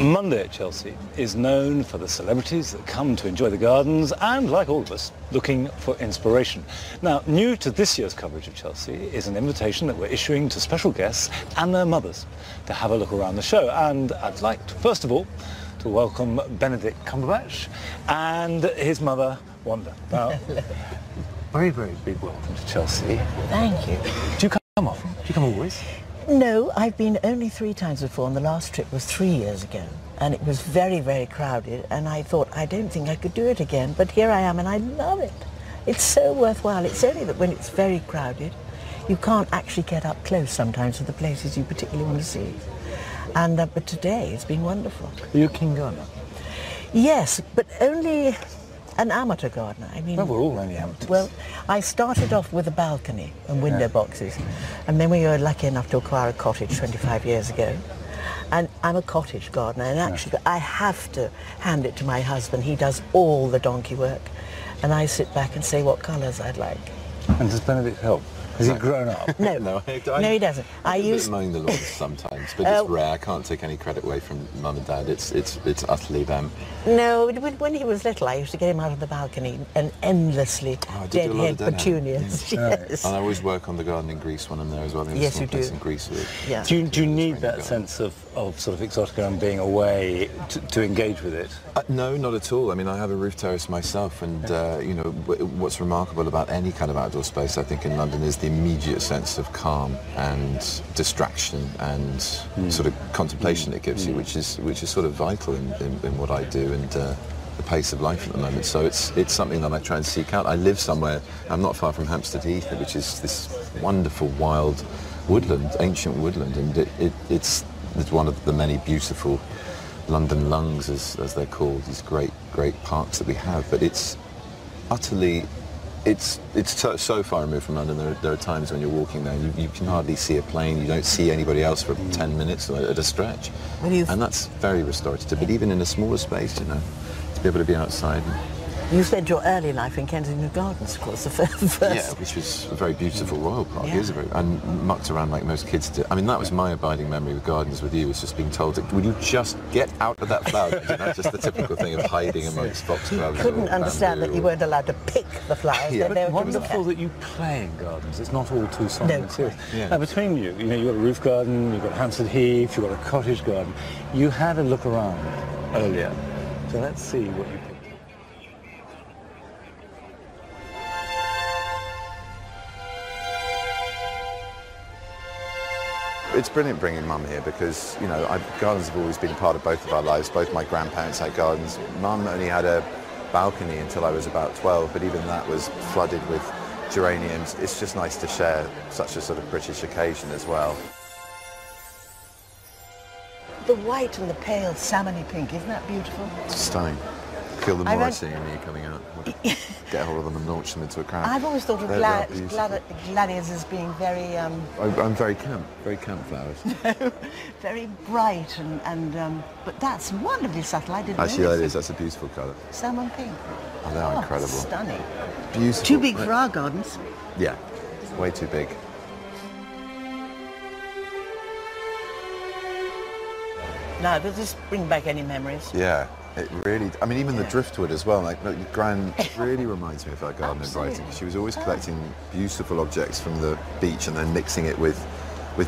Monday at Chelsea is known for the celebrities that come to enjoy the gardens and, like all of us, looking for inspiration. Now, new to this year's coverage of Chelsea is an invitation that we're issuing to special guests and their mothers to have a look around the show. And I'd like to, first of all, to welcome Benedict Cumberbatch and his mother, Wanda. Now, very, very big welcome to Chelsea. Thank you. Do you come often? Do you come always? No, I've been only 3 times before, and the last trip was 3 years ago. And it was very, very crowded, and I thought, I don't think I could do it again, but here I am, and I love it. It's so worthwhile. It's only that when it's very crowded, you can't actually get up close sometimes to the places you particularly want to see. And but today it's been wonderful. Are you a keen gardener? Yes, but only an amateur gardener. I mean, well, we're all only amateurs. Well, I started off with a balcony and window boxes, and then we were lucky enough to acquire a cottage 25 years ago. And I'm a cottage gardener, and actually I have to hand it to my husband. He does all the donkey work, and I sit back and say what colours I'd like. And does Benedict help? Has he grown up? No, no, he doesn't. I used mowing the lawn sometimes, but it's rare. I can't take any credit away from Mum and Dad. It's utterly them. No, when he was little, I used to get him out of the balcony and endlessly deadhead petunias. Yes. And I always work on the gardening grease when I'm there as well. Yes, you do. In Greece yeah. Do you need that sense of sort of exotica and being away to engage with it? No, not at all. I mean, I have a roof terrace myself, and you know, what's remarkable about any kind of outdoor space, I think, in London is the immediate sense of calm and distraction and sort of contemplation it gives you, which is sort of vital in what I do, and the pace of life at the moment. So it's something that I try and seek out. I live somewhere, I'm not far from Hampstead Heath, which is this wonderful wild woodland, ancient woodland, and it's one of the many beautiful London lungs, as they're called, these great parks that we have. But it's utterly, it's so far removed from London. There are times when you're walking there, you can hardly see a plane, you don't see anybody else for 10 minutes at a stretch. And that's very restorative. But even in a smaller space, you know, to be able to be outside. You spent your early life in Kensington Gardens, of course, the first. Yeah, which was a very beautiful royal park years ago, and mucked around like most kids do. I mean, that was my abiding memory with gardens with you, was just being told, would you just get out of that flower? You know, just the typical thing of hiding amongst foxgloves. Couldn't understand that you weren't allowed to pick the flowers. Yeah, but wonderful that you play in gardens. It's not all too solemn and serious. Yeah. Now, between you, you know, you've got a roof garden, you've got Hampstead Heath, you've got a cottage garden. You had a look around earlier, so let's see what you picked. It's brilliant bringing Mum here because, you know, gardens have always been a part of both of our lives. Both my grandparents had gardens. Mum only had a balcony until I was about 12, but even that was flooded with geraniums. It's just nice to share such a sort of British occasion as well. The white and the pale salmony pink, isn't that beautiful? It's stunning. Feel the Morrissey in me coming out. Get a hold of them and launch them into a crowd. I've always thought of gladiators as being very... I'm very camp flowers. very bright but that's wonderfully subtle. I didn't know. Actually, that's a beautiful colour. Salmon pink. Oh, they are incredible. Stunning. Beautiful. Too big for our gardens. Yeah, way too big. No, does this bring back any memories? Yeah. It really, I mean, even the driftwood as well, like, look, Gran really reminds me of our garden in Brighton. She was always collecting beautiful objects from the beach and then mixing it with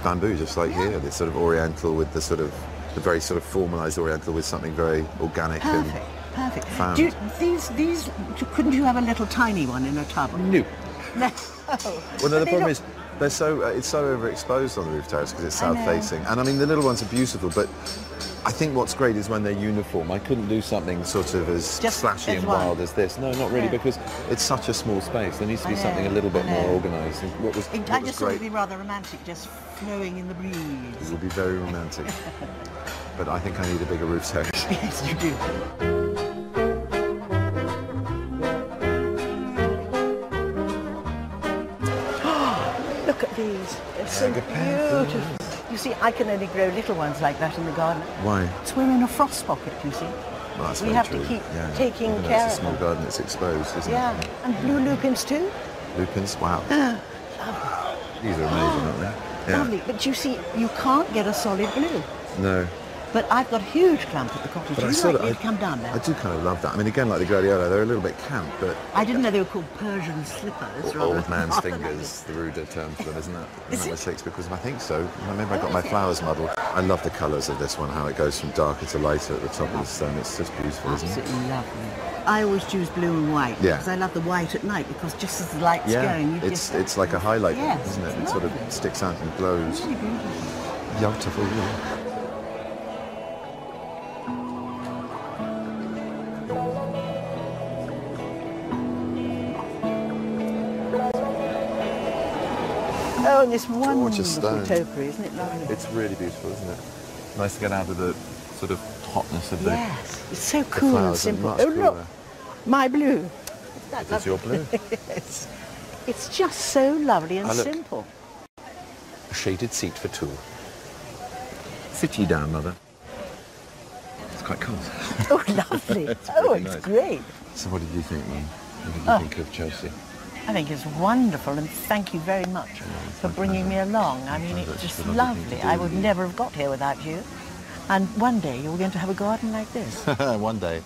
bamboo, just like here, this sort of oriental with the very sort of formalised oriental with something very organic and found. These, couldn't you have a little tiny one in a tub? No. No. Well, no, the problem is, it's so overexposed on the roof terrace because it's south-facing. And I mean, the little ones are beautiful, but I think what's great is when they're uniform. I couldn't do something sort of as flashy and wild as this. No, not really, because it's such a small space. There needs to be something a little bit more organised. I just thought it would be rather romantic, just flowing in the breeze. It will be very romantic. But I think I need a bigger roof terrace. Yes, you do. Look at these. They're so beautiful. You see, I can only grow little ones like that in the garden. Why? It's we're in a frost pocket, you see. Well, that's we have to keep taking care of them. It's a small garden, it's exposed, isn't it? Yeah, and blue lupins too. Lupins, wow. These are amazing, aren't they? Yeah. Lovely, but you see, you can't get a solid blue. No. But I've got a huge clump at the cottage. Would you like me to come down there? I do kind of love that. I mean, again, like the gladiolo, they're a little bit camp, but... I didn't know they were called Persian slippers. Old man's fingers, the ruder term for them, isn't that? Isn't that what Shakespeare calls them? I think so. Maybe I got my flowers muddled. I love the colours of this one, how it goes from darker to lighter at the top of the stone. It's just beautiful, isn't it? Absolutely lovely. I always choose blue and white because I love the white at night because just as the light's going, it's like a highlight, isn't it? It lovely. sort of sticks out and glows. Really beautiful. Beautiful. Oh, and this wonderful stone. topiary, isn't it lovely? It's really beautiful, isn't it? Nice to get out of the sort of hotness of the... Yes, it's so cool and simple. Oh, look, my blue. It's your blue. It's just so lovely and simple. A shaded seat for two. Sit ye down, Mother. It's quite cold. Oh, lovely. It's nice. Great. So what did you think, Mum? What did you think of Chelsea? I think it's wonderful, and thank you very much for bringing me along. I mean, it's just lovely. I would never have got here without you. And one day you're going to have a garden like this. One day.